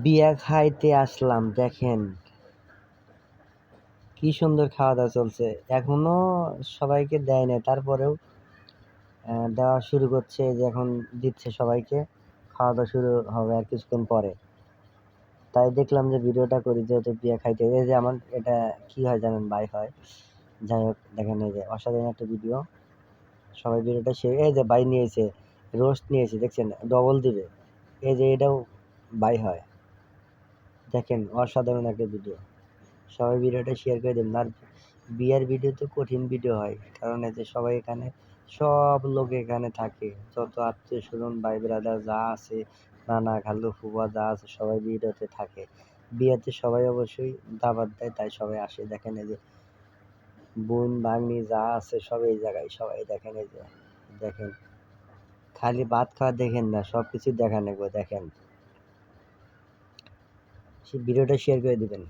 বিয়া খাইতে আসলাম, দেখেন কি সুন্দর খাওয়া দাওয়া চলছে। এখনো সবাইকে দেয় না, তারপরেও দেওয়া শুরু করছে, যে এখন দিচ্ছে সবাইকে। খাওয়া দাওয়া শুরু হবে আর কিছুক্ষণ পরে। তাই দেখলাম যে ভিডিওটা করি, যেহেতু বিয়া খাইতে। এই যে আমার এটা কি হয় জানেন, ভাই হয়। যাই হোক, দেখেন এই যে অসাধারণ একটা ভিডিও। সবাই ভিডিওটা শেয়ার। এই যে ভাই নিয়েছে, রোস্ট নিয়েছে, দেখছেন ডবল দিবে। এই যে এটাও ভাই হয়। দেখেন অসাধারণ একটা ভিডিও। সবাই ভিডিওটা শেয়ার করে দেবেন। আর বিয়ের ভিডিও তো কঠিন ভিডিও হয়, কারণ এই যে সবাই এখানে, সব লোক এখানে থাকে, যত আত্মীয় স্বজন ভাই ব্রাদার যা আছে, নানা খালু ফুফা যা আছে, সবাই ভিডিওতে থাকে। বিয়েতে সবাই অবশ্যই দাওয়াত দেয়, তাই সবাই আসে। দেখেন এই যে বোন ভাগ্নি যা আছে সব এই জায়গায়, সবাই দেখেন এই যে, দেখেন খালি ভাত খাওয়া দেখেন না, সব কিছু দেখা নেবো। দেখেন ভিডিওটা শেয়ার করে দিবেন।